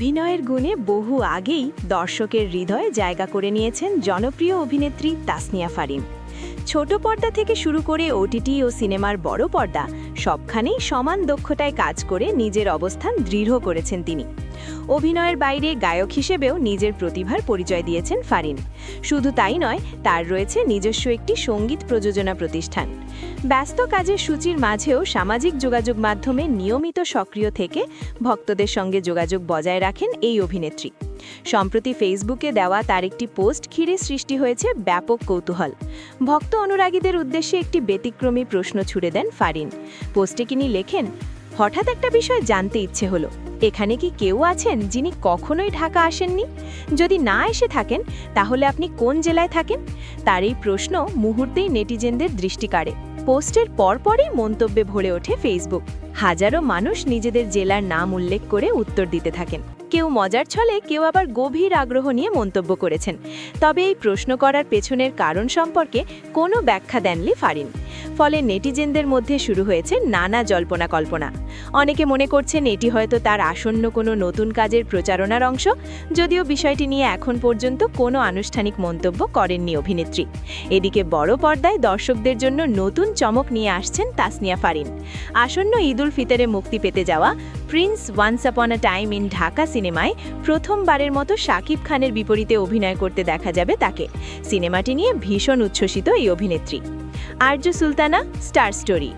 অভিনয়ের গুণে বহু আগেই দর্শকের হৃদয়ে জায়গা করে নিয়েছেন জনপ্রিয় অভিনেত্রী তাসনিয়া ফারিন। ছোট পর্দা থেকে শুরু করে ওটিটি ও সিনেমার বড় পর্দা সবখানেই সমান দক্ষতায় কাজ করে নিজের অবস্থান দৃঢ় করেছেন তিনি। অভিনয়ের বাইরে গায়ক হিসেবেও নিজের প্রতিভার পরিচয় দিয়েছেন ফারিন। শুধু তাই নয়, তার রয়েছে নিজস্ব একটি সঙ্গীত প্রযোজনা প্রতিষ্ঠান। ব্যস্ত কাজের সূচির মাঝেও সামাজিক যোগাযোগ মাধ্যমে নিয়মিত সক্রিয় থেকে ভক্তদের সঙ্গে যোগাযোগ বজায় রাখেন এই অভিনেত্রী। সম্প্রতি ফেসবুকে দেওয়া তার একটি পোস্ট ঘিরে সৃষ্টি হয়েছে ব্যাপক কৌতূহল। ভক্ত অনুরাগীদের উদ্দেশ্যে একটি ব্যতিক্রমী প্রশ্ন ছুড়ে দেন ফারিন। পোস্টে তিনি লেখেন, হঠাৎ একটা বিষয় জানতে ইচ্ছে হলো, এখানে কি কেউ আছেন যিনি কখনোই ঢাকা আসেননি? যদি না এসে থাকেন, তাহলে আপনি কোন জেলায় থাকেন? তার এই প্রশ্ন মুহূর্তেই নেটিজেনদের দৃষ্টি কাড়ে। পোস্টের পরপরই মন্তব্যে ভরে ওঠে ফেসবুক। হাজারো মানুষ নিজেদের জেলার নাম উল্লেখ করে উত্তর দিতে থাকেন। কেউ মজার ছলে, কেউ আবার গভীর আগ্রহ নিয়ে মন্তব্য করেছেন। তবে এই প্রশ্ন করার পেছনের কারণ সম্পর্কে কোনো ব্যাখ্যা দেননি ফারিন। ফলে নেটিজেনদের মধ্যে শুরু হয়েছে নানা জল্পনা কল্পনা। অনেকে মনে করছেন এটি হয়তো তার আসন্ন কোনো নতুন কাজের প্রচারণার অংশ, যদিও বিষয়টি নিয়ে এখন পর্যন্ত কোনো আনুষ্ঠানিক মন্তব্য করেননি অভিনেত্রী। এদিকে বড় পর্দায় দর্শকদের জন্য নতুন চমক নিয়ে আসছেন তাসনিয়া ফারিন। আসন্ন ঈদ উল ফিতরে মুক্তি পেতে যাওয়া Prince once upon a time in Dhaka সিনেমায় প্রথমবারের মতো শাকিব খানের বিপরীতে অভিনয় করতে দেখা যাবে তাকে। সিনেমাটি নিয়ে ভীষণ উচ্ছ্বসিত এই অভিনেত্রী। Arzoo Sultana, star story.